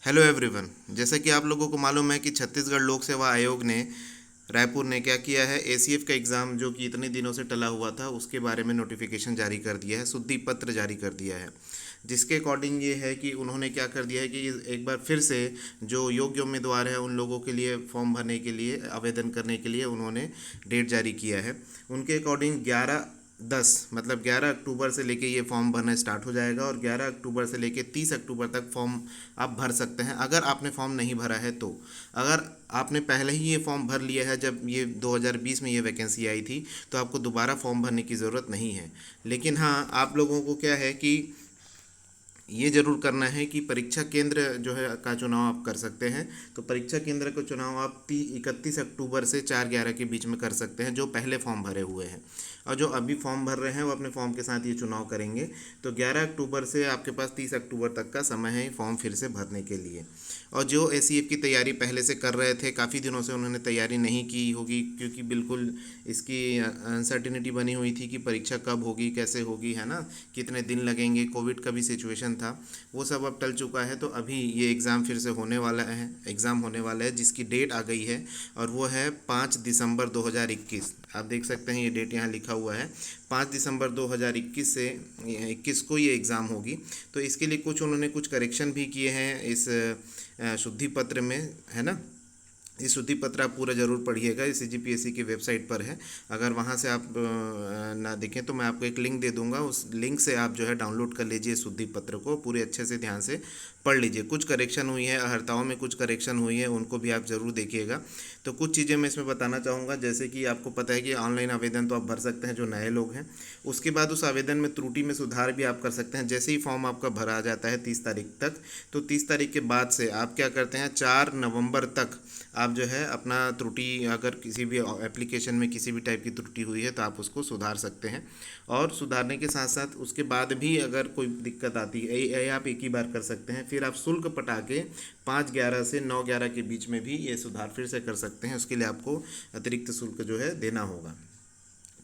Hello everyone. जैसा कि आप लोगों को मालूम है कि छत्तीसगढ़ लोक सेवा आयोग ने रायपुर ने क्या किया है, एसीएफ का एग्ज़ाम जो कि इतने दिनों से टला हुआ था उसके बारे में नोटिफिकेशन जारी कर दिया है, शुद्धि पत्र जारी कर दिया है। जिसके अकॉर्डिंग ये है कि उन्होंने क्या कर दिया है कि एक बार फिर से जो योग्य उम्मीदवार हैं उन लोगों के लिए फॉर्म भरने के लिए, आवेदन करने के लिए उन्होंने डेट जारी किया है। उनके अकॉर्डिंग 11/10 मतलब 11 अक्टूबर से लेके ये फॉर्म भरना स्टार्ट हो जाएगा और 11 अक्टूबर से लेके 30 अक्टूबर तक फॉर्म आप भर सकते हैं अगर आपने फॉर्म नहीं भरा है तो। अगर आपने पहले ही ये फॉर्म भर लिया है, जब ये 2020 में ये वैकेंसी आई थी, तो आपको दोबारा फॉर्म भरने की ज़रूरत नहीं है। लेकिन हाँ, आप लोगों को क्या है कि ये जरूर करना है कि परीक्षा केंद्र जो है का चुनाव आप कर सकते हैं। तो परीक्षा केंद्र का चुनाव आप 31 अक्टूबर से 4/11 के बीच में कर सकते हैं, जो पहले फॉर्म भरे हुए हैं। और जो अभी फॉर्म भर रहे हैं वो अपने फॉर्म के साथ ये चुनाव करेंगे। तो 11 अक्टूबर से आपके पास 30 अक्टूबर तक का समय है फॉर्म फिर से भरने के लिए। और जो एसीएफ की तैयारी पहले से कर रहे थे, काफ़ी दिनों से उन्होंने तैयारी नहीं की होगी क्योंकि बिल्कुल इसकी अनसर्टिनिटी बनी हुई थी कि परीक्षा कब होगी, कैसे होगी, है ना, कितने दिन लगेंगे, कोविड का भी सिचुएशन था, वो सब अब टल चुका है। तो अभी ये एग्ज़ाम फिर से होने वाला है, एग्ज़ाम होने वाला है जिसकी डेट आ गई है और वो है 5 दिसंबर 2021। आप देख सकते हैं ये डेट यहाँ लिखा हुआ है, 5 दिसंबर 2021 से 21 को ये एग्ज़ाम होगी। तो इसके लिए उन्होंने कुछ करेक्शन भी किए हैं इस शुद्धि पत्र में, है ना। इस शुद्धि पत्र आप पूरा ज़रूर पढ़िएगा, इस सीजीपीएससी की वेबसाइट पर है। अगर वहाँ से आप ना देखें तो मैं आपको एक लिंक दे दूँगा, उस लिंक से आप जो है डाउनलोड कर लीजिए शुद्धि पत्र को, पूरे अच्छे से ध्यान से पढ़ लीजिए। कुछ करेक्शन हुई है, अहर्ताओं में कुछ करेक्शन हुई है, उनको भी आप ज़रूर देखिएगा। तो कुछ चीज़ें मैं इसमें बताना चाहूँगा, जैसे कि आपको पता है कि ऑनलाइन आवेदन तो आप भर सकते हैं जो नए लोग हैं। उसके बाद उस आवेदन में त्रुटि में सुधार भी आप कर सकते हैं। जैसे ही फॉर्म आपका भरा जाता है 30 तारीख तक, तो 30 तारीख के बाद से आप क्या करते हैं, 4 नवंबर तक आप जो है अपना त्रुटि, अगर किसी भी एप्लीकेशन में किसी भी टाइप की त्रुटि हुई है तो आप उसको सुधार सकते हैं। और सुधारने के साथ साथ उसके बाद भी अगर कोई दिक्कत आती है, ये आप एक ही बार कर सकते हैं। फिर आप शुल्क पटा के 5/11 से 9/11 के बीच में भी ये सुधार फिर से कर सकते हैं। उसके लिए आपको अतिरिक्त शुल्क जो है देना होगा।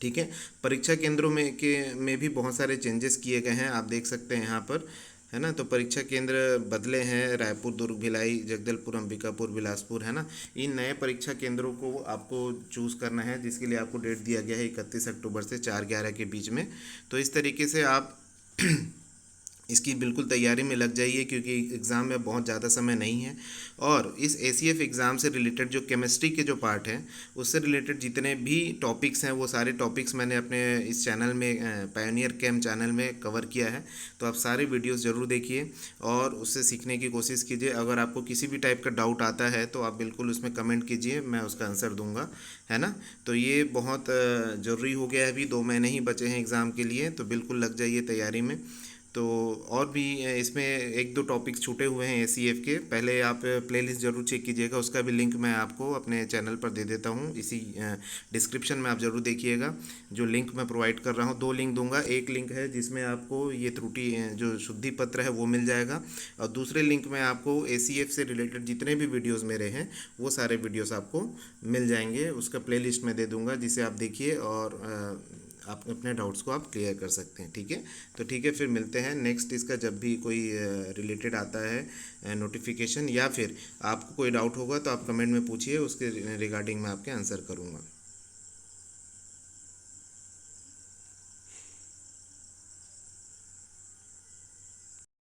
ठीक है। परीक्षा केंद्रों में भी बहुत सारे चेंजेस किए गए हैं, आप देख सकते हैं यहाँ पर, है ना। तो परीक्षा केंद्र बदले हैं, रायपुर, दुर्ग, भिलाई, जगदलपुर, अंबिकापुर, बिलासपुर, है ना। इन नए परीक्षा केंद्रों को आपको चूज़ करना है, जिसके लिए आपको डेट दिया गया है 31 अक्टूबर से 4/11 के बीच में। तो इस तरीके से आप इसकी बिल्कुल तैयारी में लग जाइए, क्योंकि एग्ज़ाम में बहुत ज़्यादा समय नहीं है। और इस एसीएफ एग्ज़ाम से रिलेटेड जो केमिस्ट्री के जो पार्ट हैं, उससे रिलेटेड जितने भी टॉपिक्स हैं वो सारे टॉपिक्स मैंने अपने इस चैनल में, पायोनियर कैम चैनल में कवर किया है। तो आप सारे वीडियोस ज़रूर देखिए और उससे सीखने की कोशिश कीजिए। अगर आपको किसी भी टाइप का डाउट आता है तो आप बिल्कुल उसमें कमेंट कीजिए, मैं उसका आंसर दूंगा, है ना। तो ये बहुत ज़रूरी हो गया है, अभी 2 महीने ही बचे हैं एग्ज़ाम के लिए, तो बिल्कुल लग जाइए तैयारी में। तो और भी इसमें 1-2 टॉपिक्स छूटे हुए हैं एसीएफ के, पहले आप प्लेलिस्ट ज़रूर चेक कीजिएगा, उसका भी लिंक मैं आपको अपने चैनल पर दे देता हूँ, इसी डिस्क्रिप्शन में आप ज़रूर देखिएगा। जो लिंक मैं प्रोवाइड कर रहा हूँ, 2 लिंक दूंगा। एक लिंक है जिसमें आपको ये त्रुटि जो शुद्धि पत्र है वो मिल जाएगा, और दूसरे लिंक में आपको एसीएफ से रिलेटेड जितने भी वीडियोज़ मेरे हैं वो सारे वीडियोज़ आपको मिल जाएंगे। उसका प्लेलिस्ट मैं दे दूँगा, जिसे आप देखिए और आप अपने डाउट्स को आप क्लियर कर सकते हैं। ठीक है। तो ठीक है, फिर मिलते हैं नेक्स्ट, इसका जब भी कोई रिलेटेड आता है नोटिफिकेशन, या फिर आपको कोई डाउट होगा तो आप कमेंट में पूछिए, उसके रिगार्डिंग मैं आपके आंसर करूँगा।